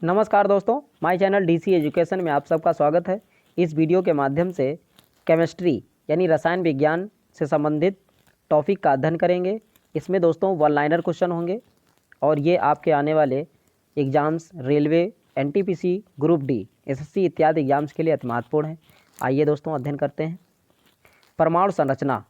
नमस्कार दोस्तों, my channel DC education में आप सबका स्वागत है। इस वीडियो के माध्यम से केमिस्ट्री यानी रसायन विज्ञान से संबंधित टॉपिक का अध्ययन करेंगे। इसमें दोस्तों वन लाइनर क्वेश्चन होंगे और ये आपके आने वाले exams railway, NTPC, group D, SSC इत्यादि एग्जाम्स के लिए अति महत्वपूर्ण है। आइए दोस्तों अध्ययन करते हैं। परमाणु संरचना।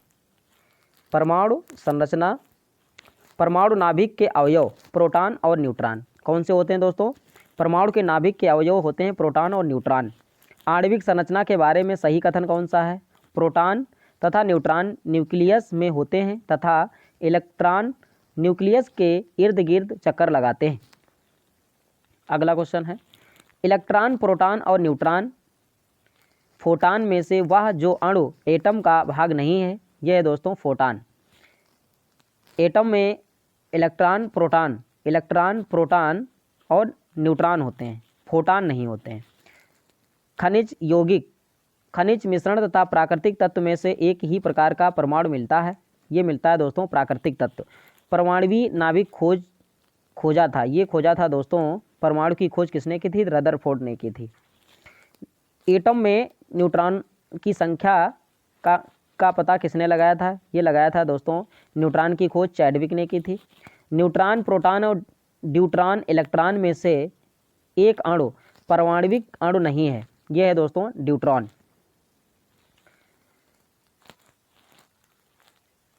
परमाणु नाभिक के अवयव प्रोटॉन और न्यूट्रॉन कौन से होते हैं दोस्तों? परमाणु के नाभिक के अवयव होते हैं प्रोटॉन और न्यूट्रॉन। आणविक संरचना के बारे में सही कथन कौन सा है? प्रोटॉन तथा न्यूट्रॉन न्यूक्लियस में होते हैं तथा इलेक्ट्रॉन न्यूक्लियस के इर्द गिर्द चक्कर लगाते हैं। अगला क्वेश्चन है, इलेक्ट्रॉन, प्रोटॉन और न्यूट्रॉन फोटॉन में से वह जो अणु एटम का भाग नहीं है, यह है दोस्तों फोटॉन। एटम में इलेक्ट्रॉन, प्रोटॉन और न्यूट्रॉन होते हैं, फोटॉन नहीं होते हैं। खनिज, यौगिक, खनिज मिश्रण तथा प्राकृतिक तत्व में से एक ही प्रकार का परमाणु मिलता है, ये मिलता है दोस्तों प्राकृतिक तत्व। परमाणुवीय नाभिक खोजा था दोस्तों। परमाणु की खोज किसने की थी? रदरफोर्ड ने की थी। एटम में न्यूट्रॉन की संख्या का पता किसने लगाया था? ये लगाया था दोस्तों न्यूट्रॉन की खोज चैडविक ने की थी। न्यूट्रॉन, प्रोटॉन और ड्यूट्रॉन इलेक्ट्रॉन में से एक अणु परमाणविक अणु नहीं है, यह है दोस्तों ड्यूट्रॉन।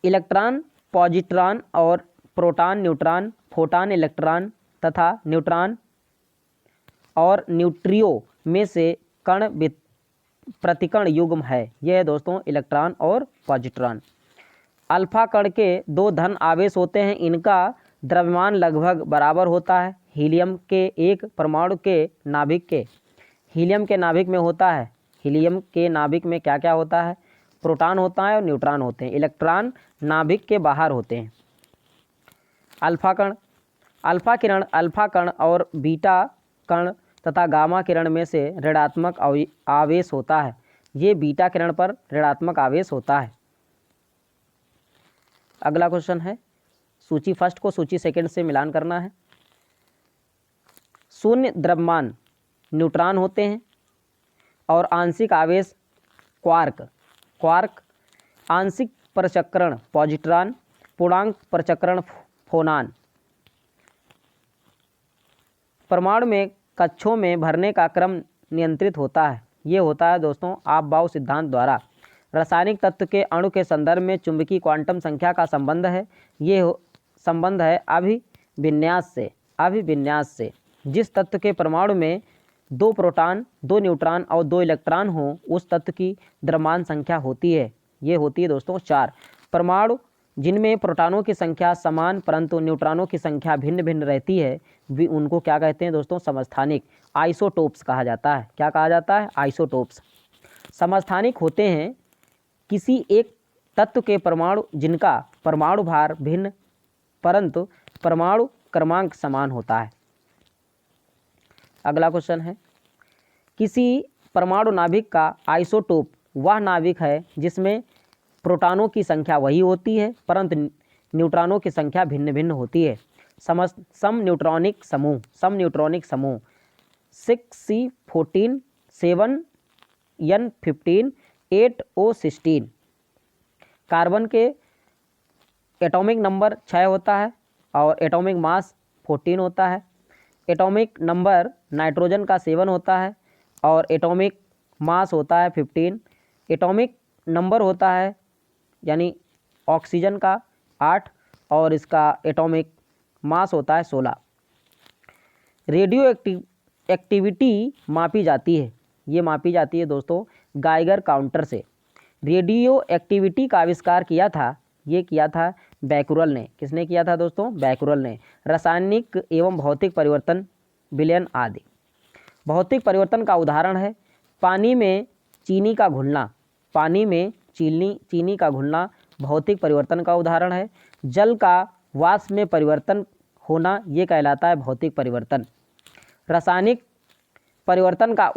इलेक्ट्रॉन, पॉजिट्रॉन और प्रोटॉन, न्यूट्रॉन, फोटॉन, इलेक्ट्रॉन तथा न्यूट्रॉन और न्यूट्रियो में से कण प्रतिकण युग्म है, यह है दोस्तों इलेक्ट्रॉन और पॉजिट्रॉन। अल्फा कण के दो धन आवेश होते हैं, इनका द्रव्यमान लगभग बराबर होता है। हीलियम के एक परमाणु के नाभिक के हीलियम के नाभिक में होता है। हीलियम के नाभिक में क्या क्या होता है? प्रोटॉन होता है और न्यूट्रॉन होते हैं। इलेक्ट्रॉन नाभिक के बाहर होते हैं। अल्फा किरण अल्फा कण और बीटा कण तथा गामा किरण में से ऋणात्मक आवेश होता है। ये बीटा किरण पर ऋणात्मक आवेश होता है। अगला क्वेश्चन है, सूची फर्स्ट को सूची सेकंड से मिलान करना है। शून्य द्रव्यमान न्यूट्रॉन होते हैं और आंशिक आवेश क्वार्क, आंशिक परचक्रण पॉजिट्रॉन, पूर्णांक परचक्रण फोनॉन। परमाणु में कक्षों में भरने का क्रम नियंत्रित होता है, ये होता है दोस्तों आपबाउ सिद्धांत द्वारा। रासायनिक तत्व के अणु के संदर्भ में चुंबकीय क्वांटम संख्या का संबंध है, ये संबंध है अभिविन्यास से। जिस तत्व के परमाणु में 2 प्रोटॉन, 2 न्यूट्रॉन और 2 इलेक्ट्रॉन हो, उस तत्व की द्रव्यमान संख्या होती है, ये होती है दोस्तों 4। परमाणु जिनमें प्रोटॉनों की संख्या समान परंतु न्यूट्रॉनों की संख्या भिन्न भिन्न रहती है, भी उनको क्या कहते हैं दोस्तों? समस्थानिक, आइसोटोप्स कहा जाता है। क्या कहा जाता है? आइसोटोप्स। समस्थानिक होते हैं किसी एक तत्व के परमाणु जिनका परमाणु भार भिन्न परंतु परमाणु क्रमांक समान होता है। अगला क्वेश्चन है, किसी परमाणु नाभिक का आइसोटोप वह नाभिक है जिसमें प्रोटॉनों की संख्या वही होती है परंतु न्यूट्रॉनों की संख्या भिन्न भिन्न होती है। सम न्यूट्रॉनिक समूह 6C14, 7N15, 8O16। कार्बन के एटॉमिक नंबर 6 होता है और एटॉमिक मास 14 होता है। एटॉमिक नंबर नाइट्रोजन का 7 होता है और एटॉमिक मास होता है 15। एटॉमिक नंबर होता है यानी ऑक्सीजन का 8 और इसका एटॉमिक मास होता है 16। रेडियो एक्टिविटी मापी जाती है, ये मापी जाती है दोस्तों गाइगर काउंटर से। रेडियो एक्टिविटी का आविष्कार किया था बैकुरल ने। किसने किया था दोस्तों? बैकुरल ने। रासायनिक एवं भौतिक परिवर्तन विलयन आदि। भौतिक परिवर्तन का उदाहरण है पानी में चीनी का घुलना भौतिक परिवर्तन का उदाहरण है। जल का वाष्प में परिवर्तन होना, ये कहलाता है भौतिक परिवर्तन। रासायनिक परिवर्तन का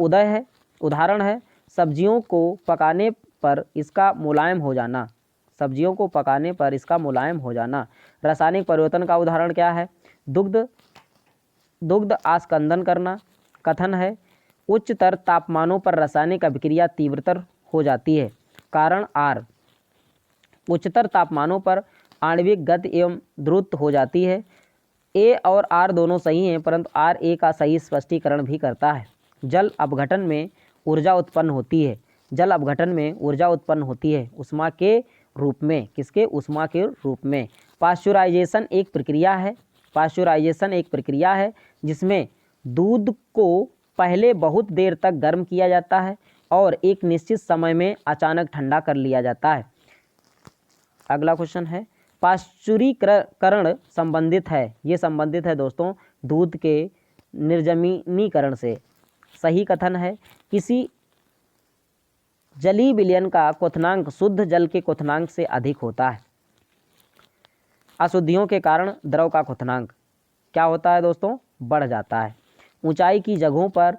उदाहरण है सब्जियों को पकाने पर इसका मुलायम हो जाना। रासायनिक परिवर्तन का उदाहरण क्या है? दुग्ध दुग्ध आस्कंदन करना। कथन है उच्चतर तापमानों पर रासायनिक अभिक्रिया तीव्रतर हो जाती है। कारण आर, उच्चतर तापमानों पर आणविक गति एवं द्रुत हो जाती है। ए और आर दोनों सही हैं, परंतु आर ए का सही स्पष्टीकरण भी करता है। जल अपघटन में ऊर्जा उत्पन्न होती है। जल अपघटन में ऊर्जा उत्पन्न होती है ऊष्मा के रूप में। किसके? ऊष्मा के रूप में। पाश्चुराइजेशन एक प्रक्रिया है। पाश्चुराइजेशन एक प्रक्रिया है जिसमें दूध को पहले बहुत देर तक गर्म किया जाता है और एक निश्चित समय में अचानक ठंडा कर लिया जाता है। अगला क्वेश्चन है पाश्चुरीकरण संबंधित है। ये संबंधित है दोस्तों दूध के निर्जमीनीकरण से। सही कथन है किसी जलीय विलयन का क्वथनांक शुद्ध जल के क्वथनांक से अधिक होता है। अशुद्धियों के कारण द्रव का क्वथनांक क्या होता है दोस्तों? बढ़ जाता है। ऊंचाई की जगहों पर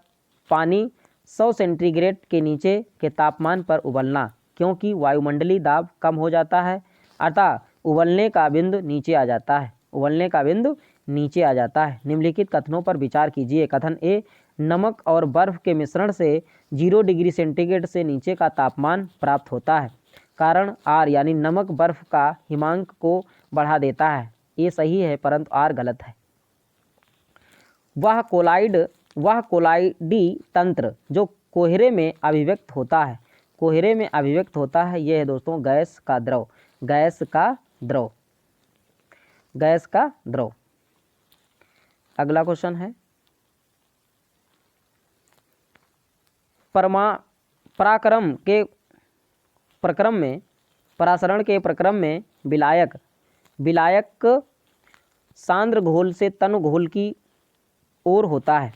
पानी 100 सेंटीग्रेड के नीचे के तापमान पर उबलना, क्योंकि वायुमंडलीय दाब कम हो जाता है, अतः उबलने का बिंदु नीचे आ जाता है। उबलने का बिंदु नीचे आ जाता है। निम्नलिखित कथनों पर विचार कीजिए। कथन ए, नमक और बर्फ के मिश्रण से 0 डिग्री सेंटीग्रेड से नीचे का तापमान प्राप्त होता है। कारण आर, यानी नमक बर्फ का हिमांक को बढ़ा देता है। ये सही है, परंतु आर गलत है। वह कोलाइडी तंत्र जो कोहरे में अभिव्यक्त होता है, कोहरे में अभिव्यक्त होता है, यह है दोस्तों गैस का द्रव। गैस का द्रव, गैस का द्रव। अगला क्वेश्चन है परासरण के प्रक्रम में विलायक सांद्र घोल से तनु घोल की ओर होता है।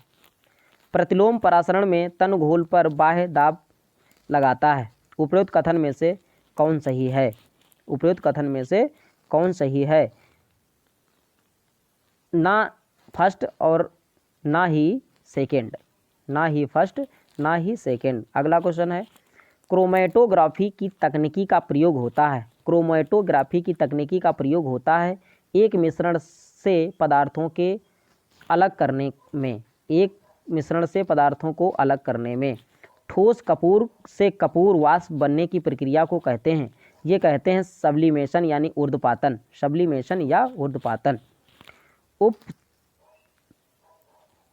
प्रतिलोम परासरण में तनु घोल पर बाह्य दाब लगाता है। उपरोक्त कथन में से कौन सही है? उपरोक्त कथन में से कौन सही है? ना फर्स्ट और ना ही सेकेंड। ना ही फर्स्ट ना ही सेकेंड। अगला क्वेश्चन है क्रोमेटोग्राफी की तकनीकी का प्रयोग होता है। क्रोमेटोग्राफी की तकनीकी का प्रयोग होता है एक मिश्रण से पदार्थों के अलग करने में। एक मिश्रण से पदार्थों को अलग करने में। ठोस कपूर से कपूर वाष्प बनने की प्रक्रिया को कहते हैं। ये कहते हैं सब्लिमेशन यानी ऊर्ध्वपातन। सब्लिमेशन या ऊर्ध्वपातन।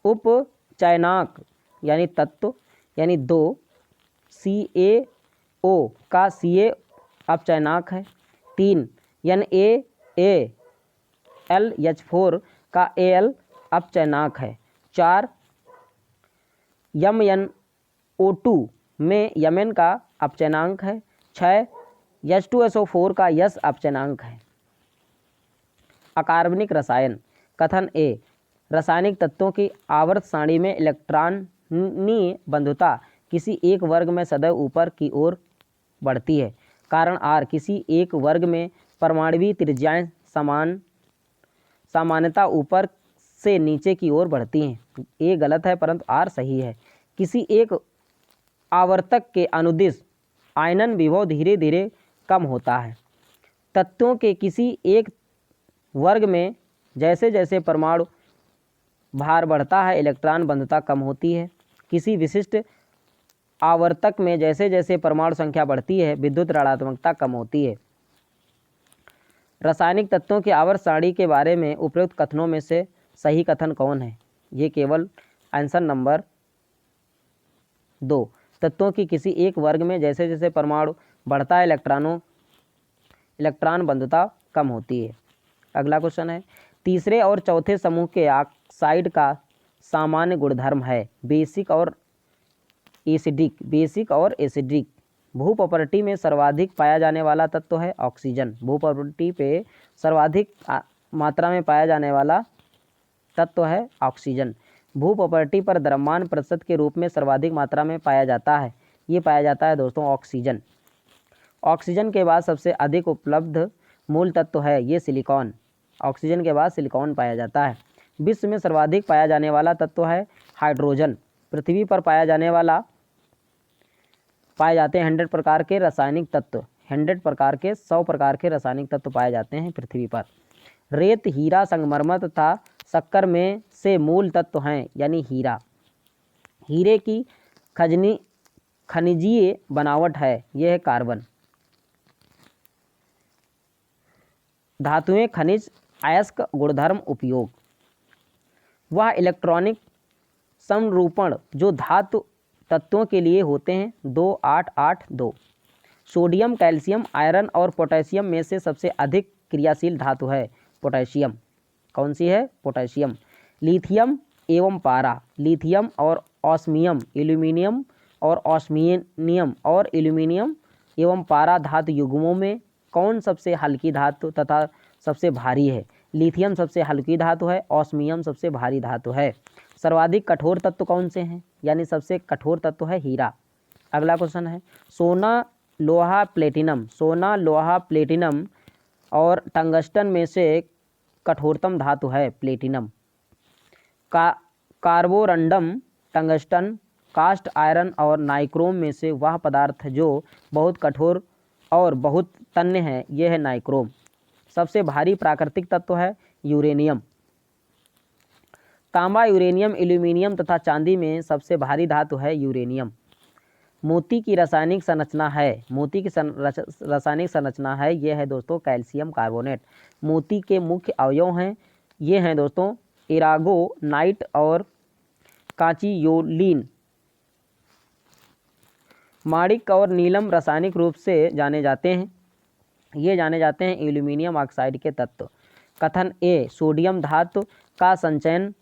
उपचयनांक यानी तत्व यानी 2 CaO का Ca अपचयनांक है। 3 NaAlH4 का Al अपचयनांक है। 4 MnO2 में Mn का अपचयनांक है। 6 H2SO4 का यस अपचयनांक है। अकार्बनिक रसायन। कथन ए, रासायनिक तत्वों की आवर्त सारणी में इलेक्ट्रॉनीय बंधुता किसी एक वर्ग में सदैव ऊपर की ओर बढ़ती है। कारण आर, किसी एक वर्ग में परमाणुवीय त्रिज्याएं सामान्यतः ऊपर से नीचे की ओर बढ़ती हैं। ये गलत है, परंतु आर सही है। किसी एक आवर्तक के अनुदिश आयनन विभव धीरे धीरे कम होता है। तत्वों के किसी एक वर्ग में जैसे जैसे परमाणु भार बढ़ता है, इलेक्ट्रॉन बंधुता कम होती है। किसी विशिष्ट आवर्तक में जैसे जैसे परमाणु संख्या बढ़ती है, विद्युत ऋणात्मकता कम होती है। रासायनिक तत्वों की आवर्त सारणी के बारे में उपयुक्त कथनों में से सही कथन कौन है? ये केवल आंसर नंबर 2। तत्वों की किसी एक वर्ग में जैसे जैसे परमाणु बढ़ता है, इलेक्ट्रॉन बंधुता कम होती है। अगला क्वेश्चन है तीसरे और चौथे समूह के ऑक्साइड का सामान्य गुणधर्म है बेसिक और एसिडिक। बेसिक और एसिडिक। भू प्रॉपर्टी में सर्वाधिक पाया जाने वाला तत्व है ऑक्सीजन। भू प्रॉपर्टी पे सर्वाधिक मात्रा में पाया जाने वाला तत्व है ऑक्सीजन। भू प्रॉपर्टी पर द्रव्यमान प्रतिशत के रूप में सर्वाधिक मात्रा में पाया जाता है। ये पाया जाता है दोस्तों ऑक्सीजन। ऑक्सीजन के बाद सबसे अधिक उपलब्ध मूल तत्व है ये सिलिकॉन। ऑक्सीजन के बाद सिलिकॉन पाया जाता है। विश्व में सर्वाधिक पाया जाने वाला तत्व है हाइड्रोजन। पृथ्वी पर पाए जाते हैं 100 प्रकार के रासायनिक तत्व। 100 प्रकार के 100 प्रकार के रासायनिक तत्व पाए जाते हैं पृथ्वी पर। रेत, हीरा, संगमरमर तथा शक्कर में से मूल तत्व हैं यानी हीरा। हीरे की खनिजीय बनावट है, यह है कार्बन। धातुएं खनिज अयस्क गुणधर्म उपयोग। वह इलेक्ट्रॉनिक समरूपण जो धातु तत्वों के लिए होते हैं 2882। सोडियम, कैल्शियम, आयरन और पोटेशियम में से सबसे अधिक क्रियाशील धातु है पोटेशियम। कौन सी है? पोटेशियम। लिथियम एवं पारा। लिथियम और ऑस्मियम, एल्यूमिनियम और ऑस्मियम और एल्यूमिनियम एवं पारा धातु युग्मों में कौन सबसे हल्की धातु तथा सबसे भारी है? लिथियम सबसे हल्की धातु है, ऑस्मियम सबसे भारी धातु है। सर्वाधिक कठोर तत्व कौन से हैं? यानी सबसे कठोर तत्व है हीरा। अगला क्वेश्चन है सोना, लोहा, प्लेटिनम। सोना, लोहा, प्लेटिनम और टंगस्टन में से कठोरतम धातु है platinum. Carborundum, tungsten, cast iron और नाइक्रोम में से वह पदार्थ जो बहुत कठोर और बहुत तन्य है, यह है नाइक्रोम। सबसे भारी प्राकृतिक तत्व है यूरेनियम। तांबा, यूरेनियम, एल्यूमिनियम तथा चांदी में सबसे भारी धातु है यूरेनियम। मोती की रासायनिक संरचना है, मोती की रासायनिक संरचना है, यह है दोस्तों कैल्शियम कार्बोनेट। मोती के मुख्य अवयव हैं, ये हैं दोस्तों एरागोनाइट और कांचियोलिन। माणिक और नीलम रासायनिक रूप से जाने जाते हैं, ये जाने जाते हैं एल्यूमिनियम ऑक्साइड के तत्व। कथन ए, सोडियम धातु का संचयन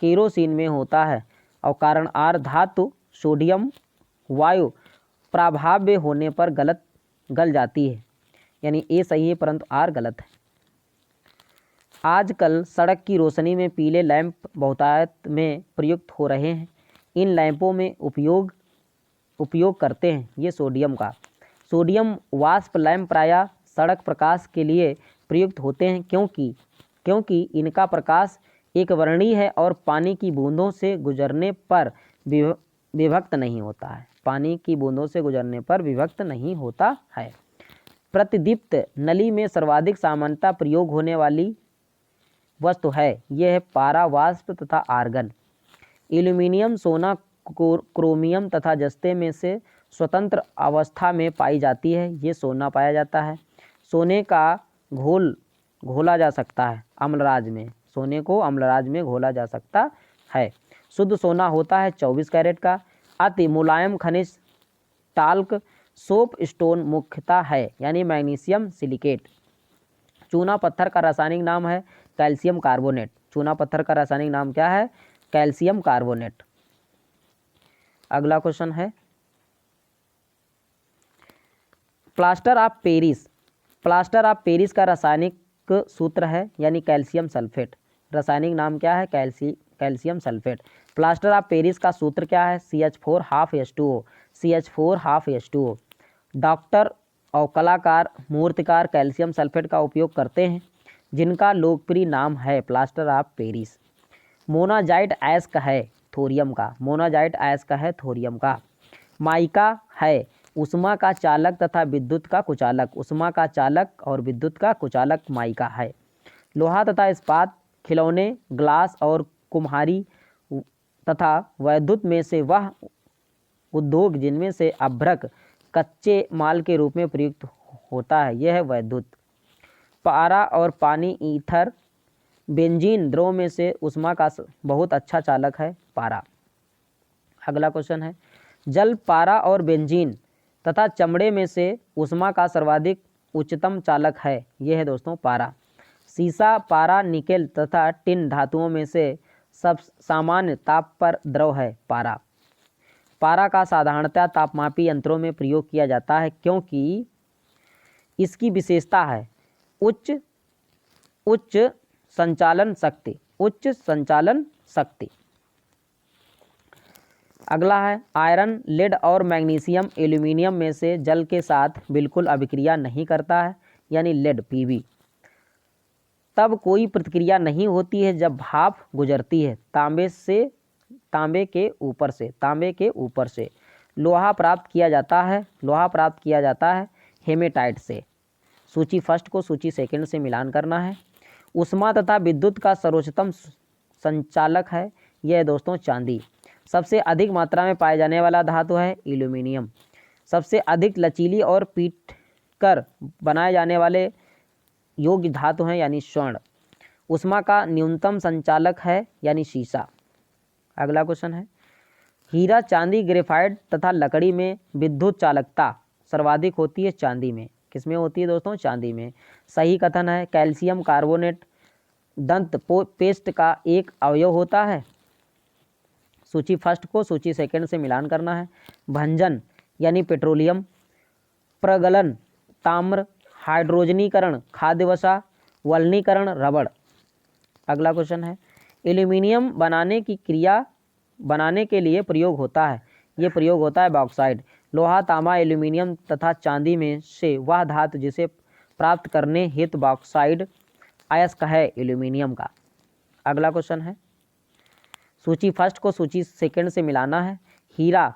केरोसिन में होता है और कारण आर, धातु सोडियम वायु प्राभाव्य होने पर गल जाती है, यानी ए सही है परंतु आर गलत है। आजकल सड़क की रोशनी में पीले लैंप बहुतायत में प्रयुक्त हो रहे हैं। इन लैंपों में उपयोग करते हैं ये सोडियम का। सोडियम वाष्प लैंप प्रायः सड़क प्रकाश के लिए प्रयुक्त होते हैं क्योंकि इनका प्रकाश एक वर्णीय है और पानी की बूंदों से गुजरने पर विभक्त नहीं होता है। पानी की बूंदों से गुजरने पर विभक्त नहीं होता है। प्रतिदीप्त नली में सर्वाधिक सामान्यतः प्रयोग होने वाली वस्तु है, यह है पारा, वाष्प तथा आर्गन। एल्यूमिनियम, सोना, क्रोमियम तथा जस्ते में से स्वतंत्र अवस्था में पाई जाती है, ये सोना पाया जाता है। सोने का घोल घोला जा सकता है अम्लराज में, सोने को अम्लराज में घोला जा सकता है। शुद्ध सोना होता है 24 कैरेट का। अति मुलायम खनिज टाल्क सोप स्टोन मुख्यतः है, यानी मैग्नीशियम सिलिकेट। चूना पत्थर का रासायनिक नाम है कैल्शियम कार्बोनेट। चूना पत्थर का रासायनिक नाम क्या है? Calcium carbonate. अगला क्वेश्चन है plaster of Paris. Plaster of Paris का रासायनिक सूत्र है यानी कैल्शियम सल्फेट। रासायनिक नाम क्या है? Calcium sulphate. Plaster of Paris का सूत्र क्या है? CH4 half H2O। CH4 half H2O। Doctor और कलाकार, मूर्तिकार कैल्शियम सल्फेट का उपयोग करते हैं, जिनका लोकप्रिय नाम है प्लास्टर ऑफ पेरिस। मोनाजाइट अयस्क है थोरियम का। मोनाजाइट अयस्क है थोरियम का। माइका है उष्मा का चालक तथा विद्युत का कुचालक। उष्मा का चालक और विद्युत का कुचालक माइका है। लोहा तथा इस्पात, खिलौने, ग्लास और कुम्हारी तथा वैद्युत में से वह उद्योग जिनमें से अभ्रक कच्चे माल के रूप में प्रयुक्त होता है, यह है वैद्युत। पारा और पानी, ईथर, बेंजीन द्रव में से उष्मा का बहुत अच्छा चालक है पारा। अगला क्वेश्चन है जल, पारा और बेंजीन तथा चमड़े में से उष्मा का सर्वाधिक उच्चतम चालक है, यह है दोस्तों पारा। सीसा, पारा, निकेल तथा टिन धातुओं में से सब सामान्य ताप पर द्रव है पारा। पारा का साधारणतः तापमापी यंत्रों में प्रयोग किया जाता है क्योंकि इसकी विशेषता है उच्च संचालन शक्ति। अगला है आयरन, लेड और मैग्नीशियम एल्यूमिनियम में से जल के साथ बिल्कुल अभिक्रिया नहीं करता है, यानी लेड Pb। तब कोई प्रतिक्रिया नहीं होती है जब भाप गुजरती है तांबे के ऊपर से। लोहा प्राप्त किया जाता है हेमेटाइट से। सूची फर्स्ट को सूची सेकंड से मिलान करना है। उष्मा तथा विद्युत का सर्वोच्चतम संचालक है, यह है दोस्तों चांदी। सबसे अधिक मात्रा में पाए जाने वाला धातु है एल्यूमिनियम। सबसे अधिक लचीली और पीट कर बनाए जाने वाले योग्य धातु हैं यानी स्वर्ण। ऊष्मा का न्यूनतम संचालक है यानी शीशा। अगला क्वेश्चन है, हीरा, चांदी, ग्रेफाइट तथा लकड़ी में विद्युत चालकता सर्वाधिक होती है चांदी में। किसमें होती है दोस्तों? चांदी में। सही कथन है। कैल्शियम कार्बोनेट दंत पेस्ट का एक अवयव होता है। सूची फर्स्ट को सूची सेकंड से मिलान करना है। भंजन यानी पेट्रोलियम, प्रगलन ताम्र, हाइड्रोजनीकरण खाद्य वसा, वल्नीकरण रबड़। अगला क्वेश्चन है, एल्यूमिनियम बनाने के लिए प्रयोग होता है। ये प्रयोग होता है बॉक्साइड। लोहा, तांबा, एल्यूमिनियम तथा चांदी में से वह धातु जिसे प्राप्त करने हेतु बॉक्साइड अयस्क है एल्यूमिनियम का। अगला क्वेश्चन है, सूची फर्स्ट को सूची सेकंड से मिलाना है। हीरा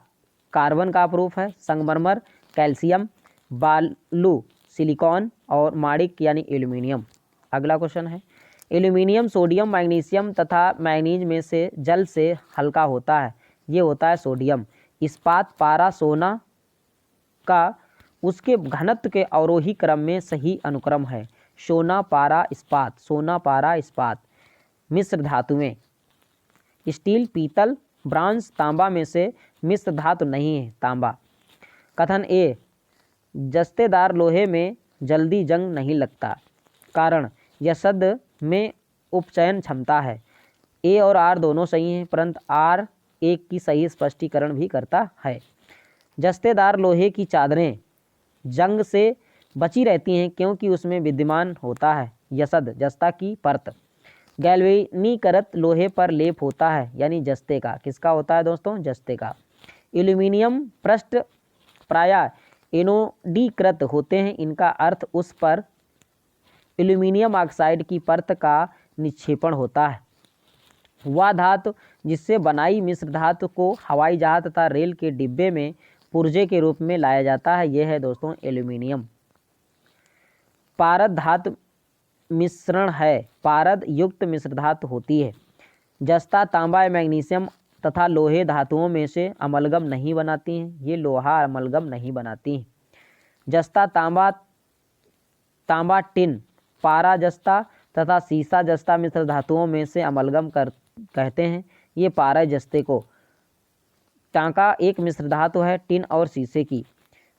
कार्बन का अपरूप है, संगमरमर कैल्शियम, बालू सिलिकॉन और माणिक यानी एल्यूमिनियम। अगला क्वेश्चन है, एल्यूमिनियम सोडियम मैग्नीशियम तथा मैग्नीज में से जल से हल्का होता है। ये होता है सोडियम। इस्पात, पारा, सोना का उसके घनत्व के अवरोही क्रम में सही अनुक्रम है। सोना, पारा, इस्पात, सोना, पारा, इस्पात। मिश्र धातुएं, स्टील, पीतल, ब्रांज, तांबा में से मिश्र धातु नहीं है तांबा। कथन ए, जस्तेदार लोहे में जल्दी जंग नहीं लगता। कारण, यसद में उपचयन क्षमता है। ए और आर दोनों सही हैं, परंतु आर एक की सही स्पष्टीकरण भी करता है। जस्तेदार लोहे की चादरें जंग से बची रहती हैं क्योंकि उसमें विद्यमान होता है यसद, जस्ता की परत। गैल्वेनीकृत लोहे पर लेप होता है यानी जस्ते का। किसका होता है दोस्तों? जस्ते का। एल्यूमिनियम पृष्ठ प्रायः एनोडीकृत होते हैं। इनका अर्थ उस पर एल्यूमिनियम ऑक्साइड की परत का निक्षेपण होता है। वह धातु जिससे बनाई मिश्र धातु को हवाई जहाज तथा रेल के डिब्बे में पुर्जे के रूप में लाया जाता है। यह है दोस्तों एल्यूमिनियम। पारद धातु मिश्रण है, पारद युक्त मिश्र धातु होती है। जस्ता, तांबा, मैग्नीशियम तथा लोहे धातुओं में से अमलगम नहीं बनाती हैं। ये लोहा अमलगम नहीं बनाती हैं। जस्ता, तांबा टिन, पारा जस्ता तथा सीसा जस्ता मिश्र धातुओं में से अमलगम कहते हैं। ये पारा जस्ते को। टांका एक मिश्र धातु है टिन और सीसे की।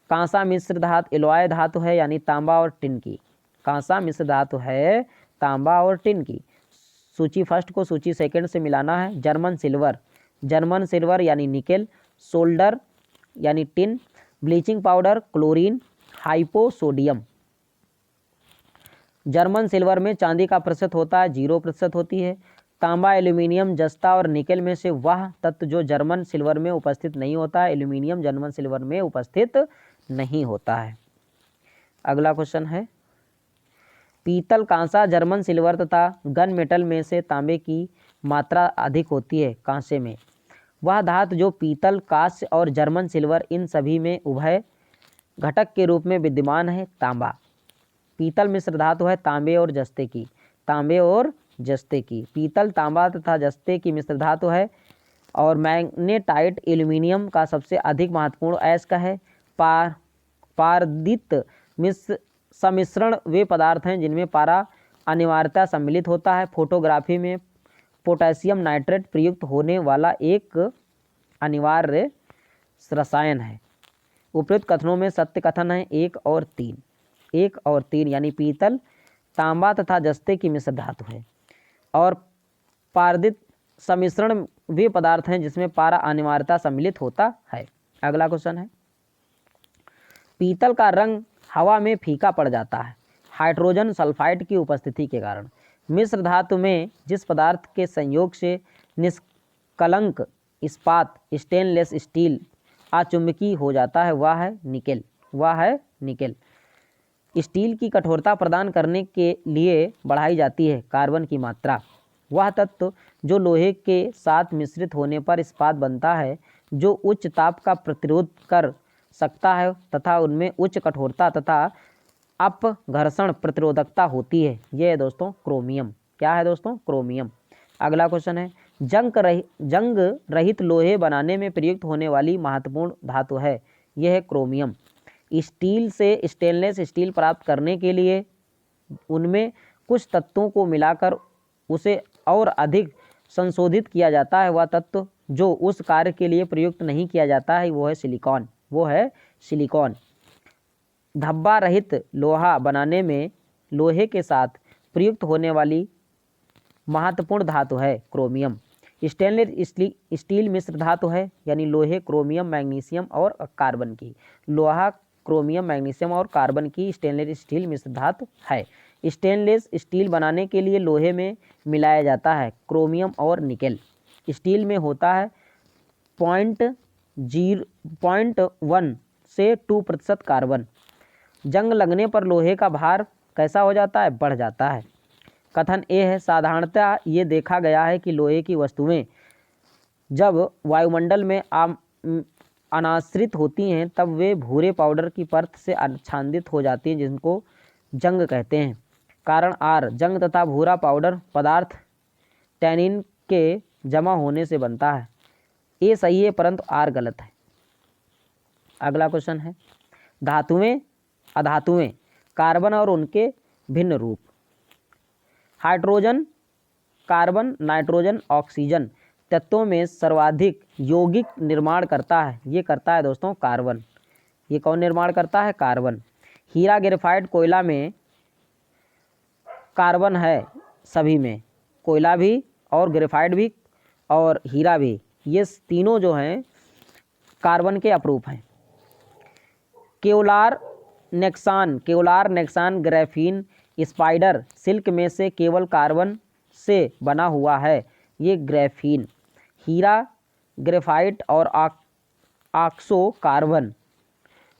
कांसा मिश्र धातु एलॉय धातु है यानी तांबा और टिन की। कांसा मिश्र धातु है तांबा और टिन की। सूची फर्स्ट को सूची सेकंड से मिलाना है। जर्मन सिल्वर यानी निकेल, सोल्डर यानी tin, bleaching powder chlorine, hypo sodium. German silver में चांदी का प्रतिशत होता है 0% होती है। तांबा, एल्यूमिनियम, जस्ता और निकेल में से वह तत्व जो जर्मन सिल्वर में उपस्थित नहीं होता है। एल्यूमिनियम जर्मन सिल्वर में उपस्थित नहीं होता है। अगला क्वेश्चन है, पीतल, कांसा, जर्मन सिल्वर तथा गन मेटल में से तांबे की मात्रा अधिक होती है कांसे में। वह धातु जो पीतल, कांस्य और जर्मन सिल्वर इन सभी में उभय घटक के रूप में विद्यमान है तांबा। पीतल मिश्र धातु है तांबे और जस्ते की। पीतल, तांबा तथा जस्ते की मिश्र धातु है। और मैग्नेटाइट एल्यूमिनियम का सबसे अधिक महत्वपूर्ण अयस्क है। पारदित सम्मिश्रण वे पदार्थ हैं जिनमें पारा अनिवार्यता सम्मिलित होता है। फोटोग्राफी में पोटेशियम नाइट्रेट प्रयुक्त होने वाला एक अनिवार्य रसायन है। उपयुक्त कथनों में सत्य कथन है 1 और 3 यानी पीतल, तांबा तथा जस्ते की मिश्र धातु है। और पारदित सम्मिश्रण वे पदार्थ हैं जिसमें पारा अनिवार्यता सम्मिलित होता है। अगला क्वेश्चन है, पीतल का रंग हवा में फीका पड़ जाता है हाइड्रोजन सल्फाइड की उपस्थिति के कारण। मिश्र धातु में जिस पदार्थ के संयोग से निष्कलंक इस्पात स्टेनलेस स्टील अचुंबकीय हो जाता है वह है निकेल। स्टील की कठोरता प्रदान करने के लिए बढ़ाई जाती है कार्बन की मात्रा। वह तत्व जो लोहे के साथ मिश्रित होने पर इस्पात बनता है जो उच्च ताप का प्रतिरोध कर सकता है तथा उनमें उच्च कठोरता तथा अपघर्षण प्रतिरोधकता होती है। यह है दोस्तों क्रोमियम। क्या है दोस्तों? क्रोमियम। अगला क्वेश्चन है, जंग रहित लोहे बनाने में प्रयुक्त होने वाली महत्वपूर्ण धातु है। यह है क्रोमियम। स्टील से स्टेनलेस स्टील प्राप्त करने के लिए उनमें कुछ तत्वों को मिलाकर उसे और अधिक संशोधित किया जाता है। वह तत्व जो उस कार्य के लिए प्रयुक्त नहीं किया जाता है वो है सिलिकॉन। धब्बा रहित लोहा बनाने में लोहे के साथ प्रयुक्त होने वाली महत्वपूर्ण धातु है क्रोमियम। स्टेनलेस स्टील मिश्र धातु है, यानी लोहे, क्रोमियम, मैग्नीशियम और कार्बन की। लोहा, क्रोमियम, मैग्नीशियम और कार्बन की स्टेनलेस स्टील मिश्र धातु है। स्टेनलेस स्टील बनाने के लिए लोहे में मिलाया जाता है क्रोमियम और निकेल। स्टील में होता है 0.1 से 2% कार्बन। जंग लगने पर लोहे का भार कैसा हो जाता है? बढ़ जाता है। कथन ए है, साधारणतः ये देखा गया है कि लोहे की वस्तुएं जब वायुमंडल में अनाश्रित होती हैं तब वे भूरे पाउडर की परत से आच्छादित हो जाती हैं, जिनको जंग कहते हैं। कारण आर, जंग तथा भूरा पाउडर पदार्थ टैनिन के जमा होने से बनता है। ए सही है परंतु आर गलत है। अगला क्वेश्चन है, धातुएं अधातुएं, कार्बन और उनके भिन्न रूप। हाइड्रोजन, कार्बन, नाइट्रोजन, ऑक्सीजन तत्वों में सर्वाधिक यौगिक निर्माण करता है। ये करता है दोस्तों कार्बन। ये कौन निर्माण करता है? कार्बन। हीरा, ग्रेफाइट, कोयला में कार्बन है सभी में, कोयला भी और ग्रेफाइट भी और हीरा भी, ये तीनों जो हैं कार्बन के अपरूप हैं। Kevlar Nexon, graphene, spider silk में से केवल कार्बन से बना हुआ है, ये ग्रेफीन। हीरा, ग्रेफाइट और ऑक्सो कार्बन,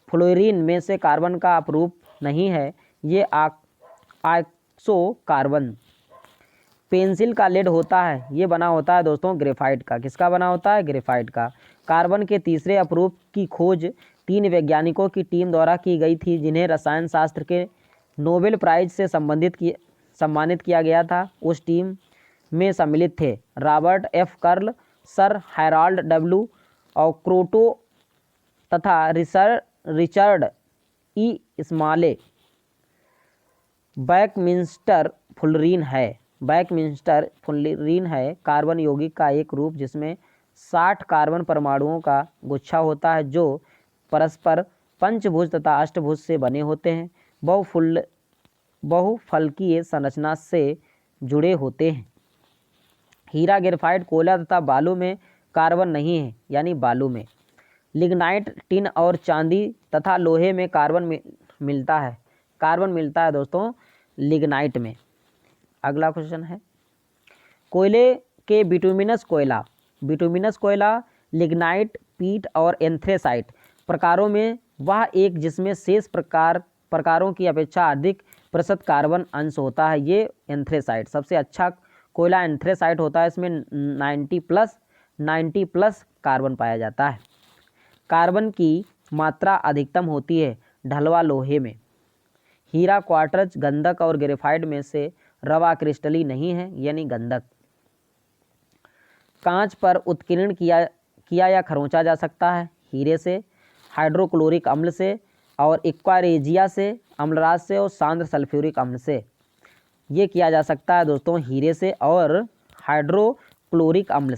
फ्लोरीन में से कार्बन का अपरूप नहीं है, ये ऑक्सो कार्बन। पेंसिल का लेड होता है, ये बना होता है दोस्तों ग्रेफाइट का। किसका बना होता है? ग्रेफाइट का। कार्बन के तीसरे अपरूप की खोज 3 वैज्ञानिकों की टीम द्वारा की गई थी, जिन्हें रसायन शास्त्र के नोबेल प्राइज से सम्मानित किया गया था। उस टीम में सम्मिलित थे Robert F curl, sir Herald W और क्रोटो तथा रिचर्ड ई स्माले। बैकमिंस्टर फ्लोरीन है कार्बन यौगिक का एक रूप जिसमें 60 कार्बन परमाणुओं का गुच्छा होता है, जो परस्पर पंचभुज तथा अष्टभुज से बने होते हैं। बहुफलकीय संरचना से जुड़े होते हैं। हीरा, ग्रेफाइट, कोयला तथा बालू में कार्बन नहीं है, यानी बालू में। लिग्नाइट, टिन और चांदी तथा लोहे में कार्बन मिलता है। कार्बन मिलता है दोस्तों लिग्नाइट में। अगला क्वेश्चन है, कोयले के बिटुमिनस कोयला, लिग्नाइट, पीट और एंथ्रेसाइट प्रकारों में वह एक जिसमें शेष प्रकारों की अपेक्षा अधिक प्रतिशत कार्बन अंश होता है, ये एंथ्रेसाइट। सबसे अच्छा कोयला एंथ्रेसाइट होता है, इसमें 90 प्लस कार्बन पाया जाता है। कार्बन की मात्रा अधिकतम होती है ढलवा लोहे में। हीरा, क्वार्ट्ज, गंधक और ग्रेफाइट में से रवा क्रिस्टली नहीं है, यानी गंधक। कांच पर उत्कीर्ण किया या खरोंचा जा सकता है हीरे से, हाइड्रोक्लोरिक अम्ल से और एक्वारेजिया से, अम्लराज से और सांद्र सल्फ्यूरिक अम्ल से। ये किया जा सकता है दोस्तों हीरे से और हाइड्रोक्लोरिक अम्ल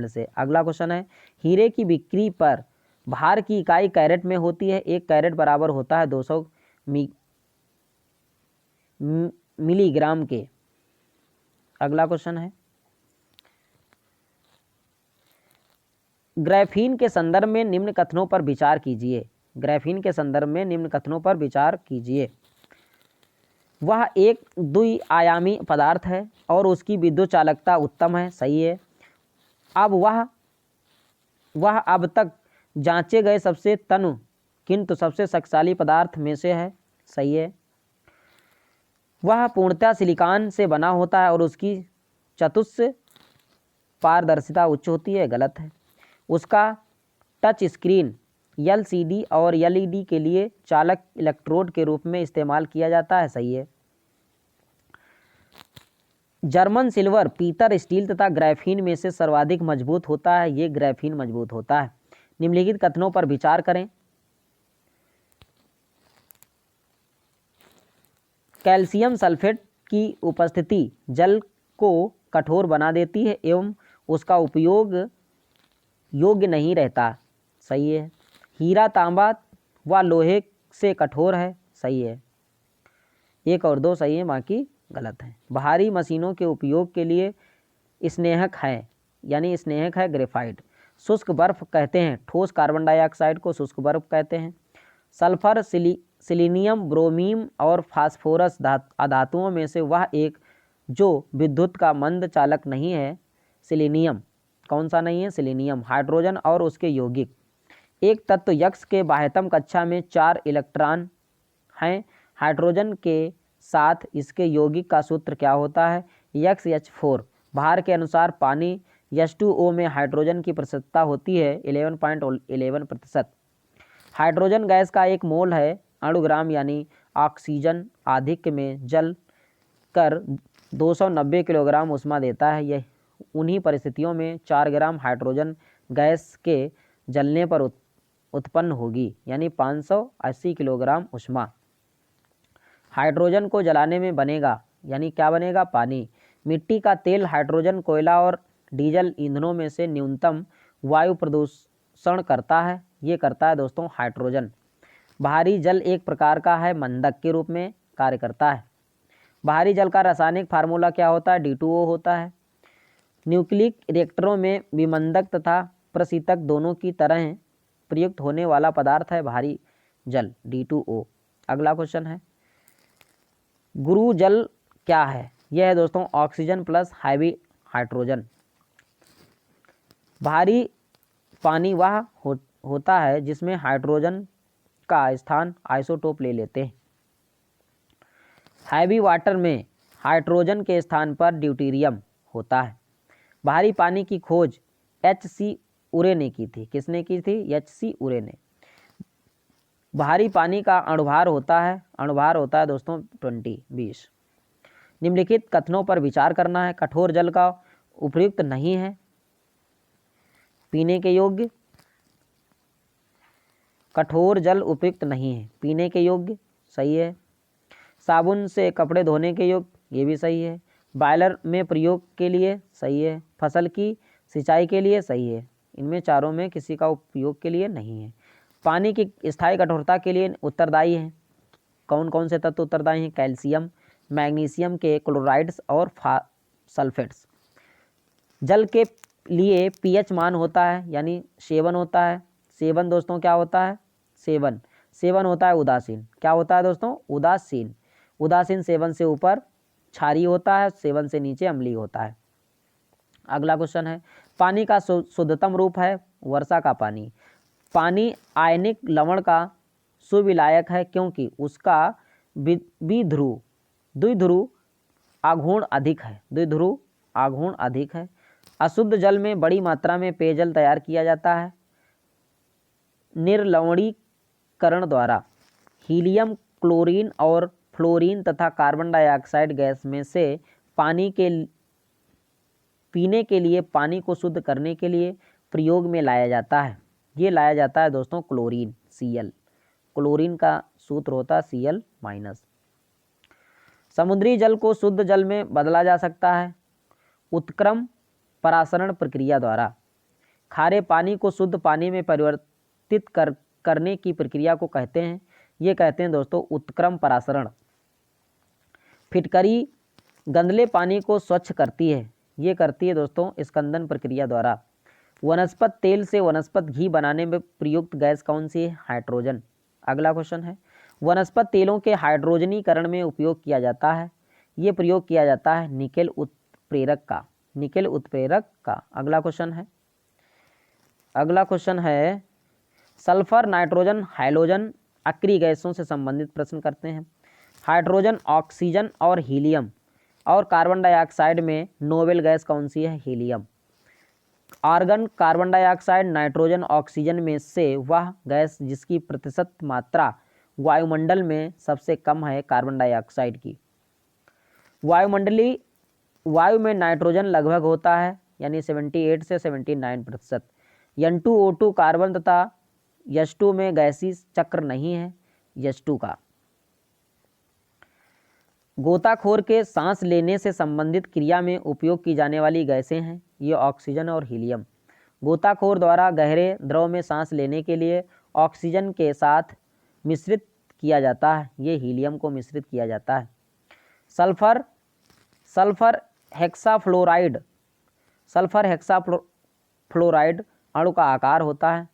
से। अगला क्वेश्चन है, हीरे की बिक्री पर भार की इकाई कैरेट में होती है। 1 कैरेट बराबर होता है 200 मिलीग्राम के। अगला क्वेश्चन है, ग्राफीन के संदर्भ में निम्न कथनों पर विचार कीजिए। वह एक द्विआयामी पदार्थ है और उसकी विद्युत चालकता उत्तम है, सही है। वह अब तक जांचे गए सबसे तनु किंतु सबसे शक्तिशाली पदार्थ में से है, सही है। वह पूर्णतः सिलिकॉन से बना होता है और उसकी चतुष्क पारदर्शिता उच्च होती है, गलत है। उसका टच स्क्रीन LCD और LED के लिए चालक इलेक्ट्रोड के रूप में इस्तेमाल किया जाता है, सही है। जर्मन सिल्वर पीतल, स्टील तथा ग्राफीन में से सर्वाधिक मजबूत होता है। ये ग्राफीन मजबूत होता है। निम्नलिखित कथनों पर विचार करें। कैल्शियम सल्फेट की उपस्थिति जल को कठोर बना देती है एवं उसका उपयोग योग्य नहीं रहता। सही है। हीरा तांबा व लोहे से कठोर है। सही है। 1 और 2 सही है, बाकी गलत है। भारी मशीनों के उपयोग के लिए स्नेहक है, यानी स्नेहक है ग्रेफाइट। शुष्क बर्फ कहते हैं ठोस कार्बन डाइऑक्साइड को शुष्क बर्फ कहते हैं। सल्फर, सिलीनियम, ब्रोमीन और फास्फोरस अधातुओं में से वह एक जो विद्युत का मंद चालक नहीं है। सिलीनियम कौन सा नहीं है? सिलीनियम। हाइड्रोजन और उसके यौगिक। एक तत्व यक्ष के बाह्यतम कक्षा में 4 इलेक्ट्रॉन हैं। हाइड्रोजन के साथ इसके यौगिक का सूत्र क्या होता है? XH4। भार के अनुसार पानी H2O में हाइड्रोजन की प्रतिशतता होती है 11.11%। हाइड्रोजन गैस का एक मोल है अणुग्राम, यानी ऑक्सीजन आधिक्य में जल कर 290 किलोग्राम ऊष्मा देता है। यह उन्हीं परिस्थितियों में 4 ग्राम हाइड्रोजन गैस के जलने पर उत्पन्न होगी, यानी 580 किलोग्राम ऊष्मा। हाइड्रोजन को जलाने में बनेगा, यानी क्या बनेगा? पानी। मिट्टी का तेल हाइड्रोजन, कोयला और डीजल ईंधनों में से न्यूनतम वायु प्रदूषण करता है। ये करता है दोस्तों हाइड्रोजन। भारी जल एक प्रकार का है, मंदक के रूप में कार्य करता है। भारी जल का रासायनिक फार्मूला क्या होता है? D2O होता है। न्यूक्लिक रिएक्टरों में विमंदक तथा प्रशीतक दोनों की तरह प्रयुक्त होने वाला पदार्थ है भारी जल, D2O। अगला क्वेश्चन है, गुरु जल क्या है? यह है दोस्तों ऑक्सीजन प्लस हैवी हाइड्रोजन। भारी पानी वह होता है जिसमें हाइड्रोजन का स्थान आइसोटोप ले लेते हैं। हैवी वाटर में हाइड्रोजन के स्थान पर ड्यूटेरियम होता है। भारी पानी की खोज H.C. उरे ने की थी। किसने की थी? H.C. उरे ने। भारी पानी का अणुभार होता है दोस्तों 20। निम्नलिखित कथनों पर विचार करना है। कठोर जल का उपयुक्त नहीं है पीने के योग्य। कठोर जल उपयुक्त नहीं है पीने के योग्य। सही है। साबुन से कपड़े धोने के योग्य। ये भी सही है। बॉयलर में प्रयोग के लिए। सही है। फसल की सिंचाई के लिए। सही है। इनमें चारों में किसी का उपयोग के लिए नहीं है। पानी की स्थायी कठोरता के लिए उत्तरदायी हैं। कौन कौन से तत्व उत्तरदायी हैं? कैल्शियम, मैग्नीशियम के क्लोराइड्स और सल्फेट्स। जल के लिए pH मान होता है, यानी 7 होता है। 7 दोस्तों क्या होता है? 7 होता है उदासीन। क्या होता है दोस्तों? उदासीन। उदासीन 7 से ऊपर क्षारीय होता है, 7 से नीचे अम्लीय होता है। अगला क्वेश्चन है, पानी का शुद्धतम रूप है वर्षा का पानी। पानी आयनिक लवण का सुविलायक है क्योंकि उसका द्विध्रुव आघूर्ण अधिक है। अशुद्ध जल में बड़ी मात्रा में पेयजल तैयार किया जाता है निर्लवणीकरण द्वारा। हीलियम, क्लोरीन और फ्लोरीन तथा कार्बन डाइऑक्साइड गैस में से पीने के लिए पानी को शुद्ध करने के लिए प्रयोग में लाया जाता है। ये लाया जाता है दोस्तों क्लोरीन, Cl। क्लोरीन का सूत्र होता है Cl-। समुद्री जल को शुद्ध जल में बदला जा सकता है उत्क्रम परासरण प्रक्रिया द्वारा। खारे पानी को शुद्ध पानी में परिवर्तित करने की प्रक्रिया को कहते हैं, ये कहते हैं दोस्तों उत्क्रम परासरण। फिटकरी गंदले पानी को स्वच्छ करती है, ये करती है दोस्तों स्कंदन प्रक्रिया द्वारा। वनस्पत तेल से वनस्पत घी बनाने में प्रयुक्त गैस कौन सी है? हाइड्रोजन। अगला क्वेश्चन है, वनस्पत तेलों के हाइड्रोजनीकरण में उपयोग किया जाता है, ये प्रयोग किया जाता है निकेल उत्प्रेरक का। अगला क्वेश्चन है सल्फर, नाइट्रोजन, हाइड्रोजन अक्रिय गैसों से संबंधित प्रश्न करते हैं। हाइड्रोजन, ऑक्सीजन और हीलियम और कार्बन डाइऑक्साइड में नोबेल गैस कौन सी है? Helium. Argon, carbon dioxide, nitrogen, oxygen में से वह गैस जिसकी प्रतिशत मात्रा वायुमंडल में सबसे कम है कार्बन डाइऑक्साइड की। वायुमंडलीय वायु में नाइट्रोजन लगभग होता है यानी 78 से 79%। N2O2 कार्बन तथा H2 में गैसीय चक्र नहीं है H2 का। गोताखोर के सांस लेने से संबंधित क्रिया में उपयोग की जाने वाली गैसें हैं, ये ऑक्सीजन और हीलियम। गोताखोर द्वारा गहरे द्रव में सांस लेने के लिए ऑक्सीजन के साथ मिश्रित किया जाता है, ये हीलियम को मिश्रित किया जाता है। सल्फर हेक्साफ्लोराइड अणु का आकार होता है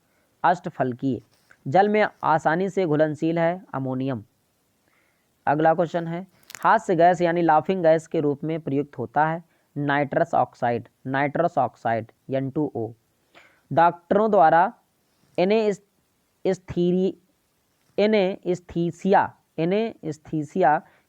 अष्टफलकीय। जल में आसानी से घुलनशील है अमोनियम। अगला क्वेश्चन है, हास्य गैस यानी लाफिंग गैस के रूप में प्रयुक्त होता है नाइट्रस ऑक्साइड N2O। डॉक्टरों द्वारा एनेस्थीसिया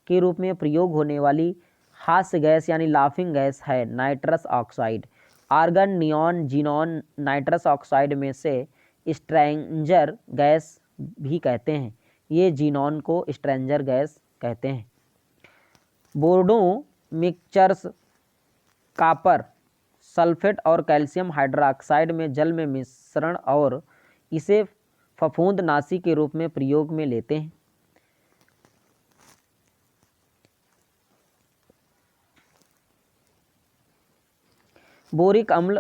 के रूप में प्रयोग होने वाली हास्य गैस यानी लाफिंग गैस है nitrous oxide. Argon, neon, xenon nitrous oxide में से स्ट्रेंजर गैस भी कहते हैं, ये जीनॉन को स्ट्रेंजर गैस कहते हैं। बोर्डो मिक्सचर्स कॉपर सल्फेट और कैल्शियम हाइड्रोक्साइड में जल में मिश्रण और इसे फफूंदनाशी के रूप में प्रयोग में लेते हैं। बोरिक अम्ल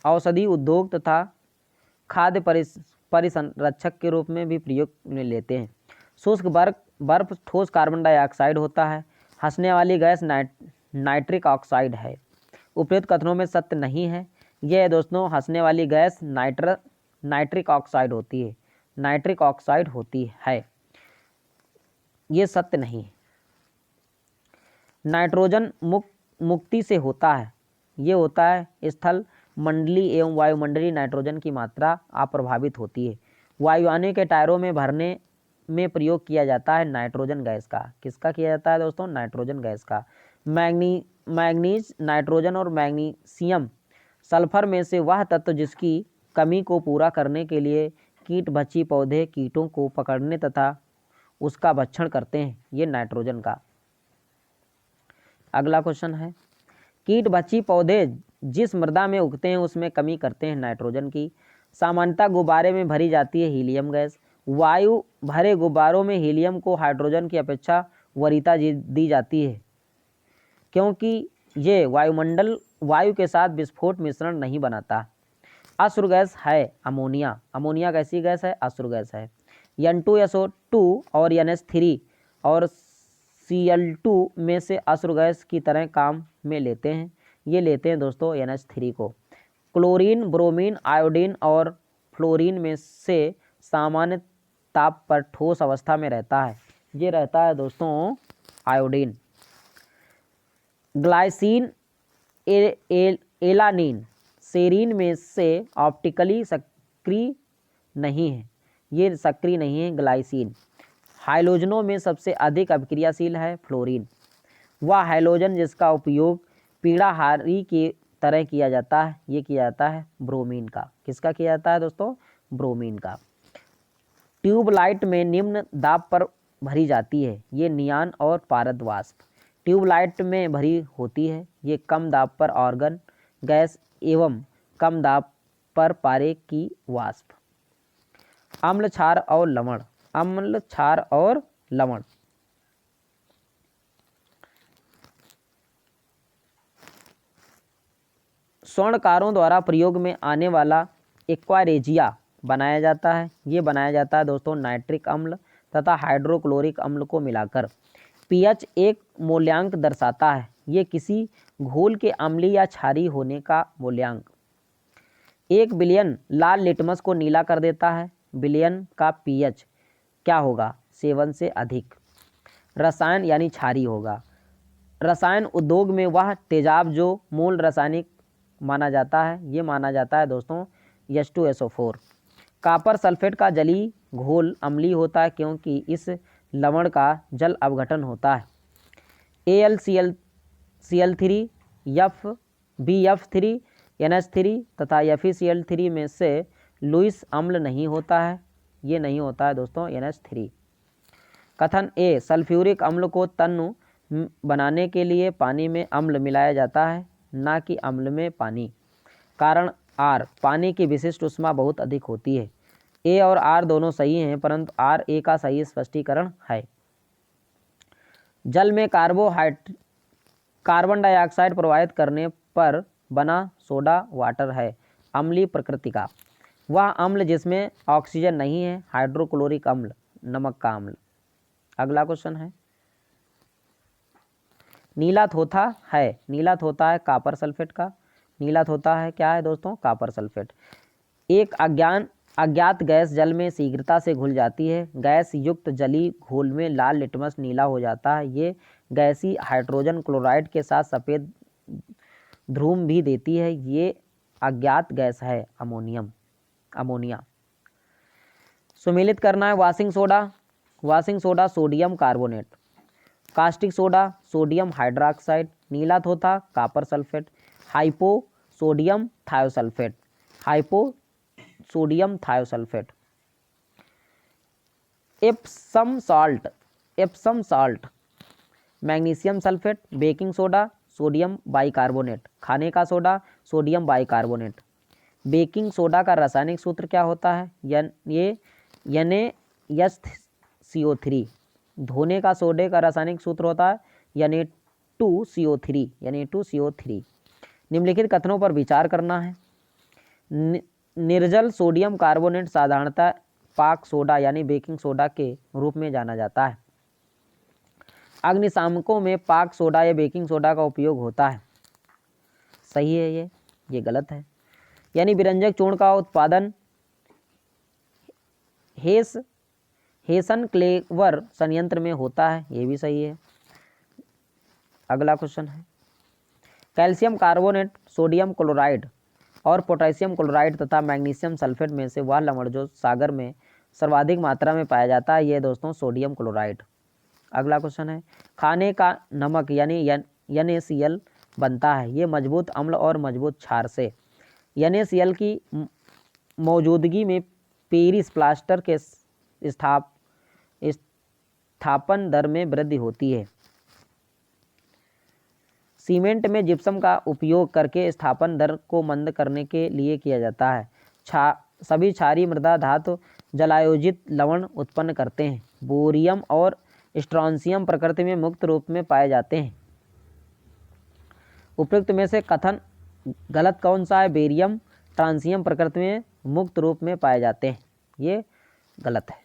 औषधि उद्योग तथा खाद्य परिसंरक्षक के रूप में भी प्रयोग में लेते हैं। शुष्क बर्फ ठोस कार्बन डाइऑक्साइड होता है। हंसने वाली गैस नाइट्रिक ऑक्साइड है। उपयुक्त कथनों में सत्य नहीं है। यह दोस्तों हंसने वाली गैस नाइट्रिक ऑक्साइड होती है, ये सत्य नहीं है। नाइट्रोजन मुक्ति से होता है, ये होता है स्थल मंडलीय एवं वायुमंडलीय नाइट्रोजन की मात्रा अप्रभावित होती है। वायुयानों के टायरों में भरने में प्रयोग किया जाता है नाइट्रोजन गैस का। किसका किया जाता है दोस्तों? नाइट्रोजन गैस का। मैग्नीज, नाइट्रोजन और मैग्नीशियम सल्फर में से वह तत्व जिसकी कमी को पूरा करने के लिए कीटभक्षी पौधे कीटों को पकड़ने तथा उसका भक्षण करते हैं, ये नाइट्रोजन का। अगला क्वेश्चन है, कीटभक्षी पौधे जिस मृदा में उगते हैं उसमें कमी करते हैं नाइट्रोजन की। सामान्यतः गुब्बारे में भरी जाती है हीलियम गैस। वायु भरे गुब्बारों में हीलियम को हाइड्रोजन की अपेक्षा वरीयता दी जाती है क्योंकि ये वायु के साथ विस्फोट मिश्रण नहीं बनाता। अश्रु गैस है अमोनिया। अमोनिया कैसी गैस है? अश्रु गैस है। N2SO2 और NH3 और Cl2 में से अश्रु गैस की तरह काम में लेते हैं, ये लेते हैं दोस्तों NH3 को। क्लोरीन, ब्रोमीन, आयोडीन और फ्लोरीन में से सामान्य ताप पर ठोस अवस्था में रहता है, ये रहता है दोस्तों आयोडीन। ग्लाइसिन, एलानिन, सेरीन में से ऑप्टिकली सक्रिय नहीं है, ये सक्रिय नहीं है ग्लाइसिन। हाइलोजनों में सबसे अधिक अभिक्रियाशील है फ्लोरीन। वह हाइलोजन जिसका उपयोग पीड़ाहारी की तरह किया जाता है, ये किया जाता है ब्रोमीन का। किसका किया जाता है दोस्तों? ब्रोमीन का। ट्यूबलाइट में निम्न दाब पर भरी जाती है, ये नियान और पारद वाष्प। ट्यूबलाइट में भरी होती है, ये कम दाब पर आर्गन गैस एवं कम दाब पर पारे की वाष्प। अम्ल, क्षार और लवण। अम्ल, क्षार और लवण। स्वर्णकारों द्वारा प्रयोग में आने वाला एक्वारेजिया बनाया जाता है, ये बनाया जाता है दोस्तों नाइट्रिक अम्ल तथा हाइड्रोक्लोरिक अम्ल को मिलाकर। पीएच एक मूल्यांक दर्शाता है, ये किसी घोल के अम्लीय या क्षारीय होने का मूल्यांक। 1 बिलियन लाल लिटमस को नीला कर देता है। बिलियन का पीएच क्या होगा? 7 से अधिक। रसायन यानी क्षारीय होगा। रसायन उद्योग में वह तेजाब जो मूल रासायनिक माना जाता है, ये माना जाता है दोस्तों H2SO4। कॉपर सल्फेट का जलीय घोल अम्लीय होता है क्योंकि इस लवण का जल अवघटन होता है। AlCl3, BF3, NH3 तथा FeCl3 में से लुईस अम्ल नहीं होता है, ये नहीं होता है दोस्तों NH3। कथन ए, सल्फ्यूरिक अम्ल को तन्नु बनाने के लिए पानी में अम्ल मिलाया जाता है, ना कि अम्ल में पानी। कारण आर, पानी की विशिष्ट ऊष्मा बहुत अधिक होती है। ए और आर दोनों सही हैं, परंतु आर ए का सही स्पष्टीकरण है। जल में कार्बन डाइऑक्साइड प्रवाहित करने पर बना सोडा वाटर है अम्लीय प्रकृति का। वह अम्ल जिसमें ऑक्सीजन नहीं है हाइड्रोक्लोरिक अम्ल, नमक का अम्ल। अगला क्वेश्चन है, नीला थोथा है, नीला थोथा है कापर सल्फेट का। नीला थोथा है क्या है दोस्तों? Copper sulphate. एक अज्ञात गैस जल में शीघ्रता से घुल जाती है। गैस युक्त जली घोल में लाल लिटमस नीला हो जाता है। ये गैसी हाइड्रोजन क्लोराइड के साथ सफ़ेद ध्रुव भी देती है। ये अज्ञात गैस है अमोनिया। सुमेलित करना है washing soda sodium carbonate, caustic soda sodium hydroxide, नीला थोथा copper sulphate, hypo sodium thiosulphate, Epsom salt, magnesium sulphate, baking soda sodium bicarbonate, खाने का soda sodium bicarbonate. Baking soda का रासायनिक सूत्र क्या होता है? NaCO3। धोने का सोडे का रासायनिक सूत्र होता है Na2CO3। निम्नलिखित कथनों पर विचार करना है। निर्जल सोडियम कार्बोनेट साधारणतः पाक सोडा यानी बेकिंग सोडा के रूप में जाना जाता है। अग्निशामकों में पाक सोडा या बेकिंग सोडा का उपयोग होता है। सही है ये गलत है। यानी विरंजक चूर्ण का उत्पादन हेसन क्लेवर संयंत्र में होता है। ये भी सही है। अगला क्वेश्चन है, कैल्शियम कार्बोनेट, सोडियम क्लोराइड और पोटेशियम क्लोराइड तथा मैग्नीशियम सल्फेट में से वह लवण जो सागर में सर्वाधिक मात्रा में पाया जाता है, ये दोस्तों सोडियम क्लोराइड। अगला क्वेश्चन है, खाने का नमक यानी NaCl बनता है। ये मजबूत अम्ल और मजबूत क्षार से। NaCl की मौजूदगी में पेरिस प्लास्टर के स्थापन दर में वृद्धि होती है। सीमेंट में जिप्सम का उपयोग करके स्थापन दर को मंद करने के लिए किया जाता है। सभी क्षारीय मृदा धातु जलायोजित लवण उत्पन्न करते हैं। बोरियम और स्ट्रोंशियम प्रकृति में मुक्त रूप में पाए जाते हैं। उपयुक्त में से कथन गलत कौन सा है? बेरियम ट्रांसियम प्रकृति में मुक्त रूप में पाए जाते हैं, ये गलत है।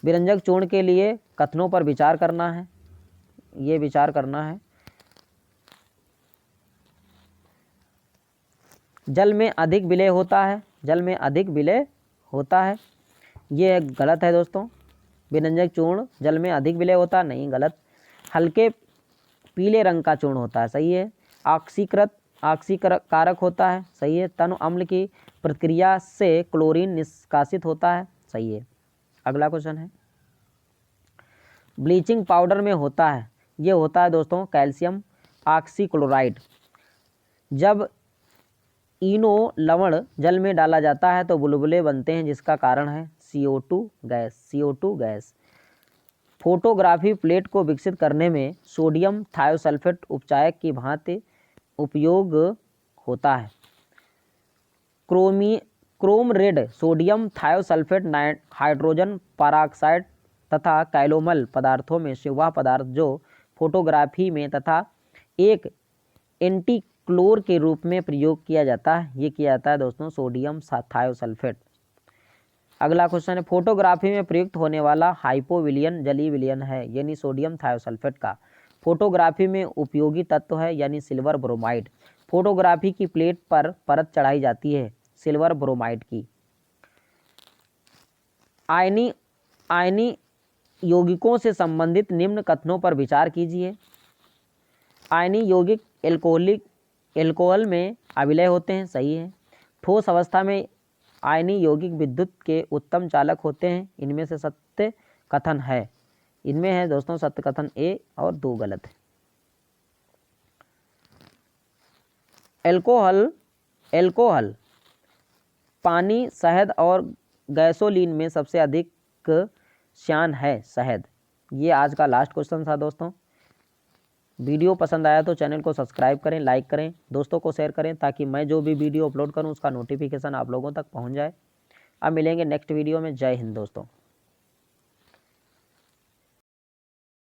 विरंजक चूर्ण के लिए कथनों पर विचार करना है। ये विचार करना है, जल में अधिक विलय होता है, ये गलत है दोस्तों। विरंजक चूर्ण जल में अधिक विलय होता नहीं, गलत। हल्के पीले रंग का चूर्ण होता है, सही है। ऑक्सीकारक होता है, सही है। तनु अम्ल की प्रतिक्रिया से क्लोरीन निष्कासित होता है, सही है। अगला क्वेश्चन है, ब्लीचिंग पाउडर में होता है, ये होता है दोस्तों कैल्शियम ऑक्सीक्लोराइड। जब इनो लवण जल में डाला जाता है तो बुलबुले बनते हैं, जिसका कारण है CO2 गैस। फोटोग्राफी प्लेट को विकसित करने में सोडियम थायोसल्फेट उपचायक की भांति उपयोग होता है। Chrome red sodium thiosulphate hydrogen peroxide तथा कैलोमल पदार्थों में से वह पदार्थ जो फोटोग्राफी में तथा एक एंटीक्लोर के रूप में प्रयोग किया जाता है, ये किया जाता है दोस्तों सोडियम थायोसल्फेट। अगला क्वेश्चन है, फोटोग्राफी में प्रयुक्त होने वाला हाइपोविलियन जलीय विलयन है, यानी सोडियम थायोसल्फेट का। फोटोग्राफी में उपयोगी तत्व है, यानी सिल्वर ब्रोमाइड। फोटोग्राफी की प्लेट पर परत चढ़ाई जाती है सिल्वर ब्रोमाइड की। आयनी यौगिकों से संबंधित निम्न कथनों पर विचार कीजिए। आयनी यौगिक एल्कोहल में अविलय होते हैं, सही है। ठोस अवस्था में आयनी यौगिक विद्युत के उत्तम चालक होते हैं। इनमें से सत्य कथन है, इनमें है दोस्तों सत्य कथन ए और 2 गलत है। एल्कोहल पानी, शहद और गैसोलीन में सबसे अधिक श्यान है शहद। ये आज का लास्ट क्वेश्चन था दोस्तों। वीडियो पसंद आया तो चैनल को सब्सक्राइब करें, लाइक करें, दोस्तों को शेयर करें, ताकि मैं जो भी वीडियो अपलोड करूं उसका नोटिफिकेशन आप लोगों तक पहुंच जाए। अब मिलेंगे नेक्स्ट वीडियो में। जय हिंद दोस्तों।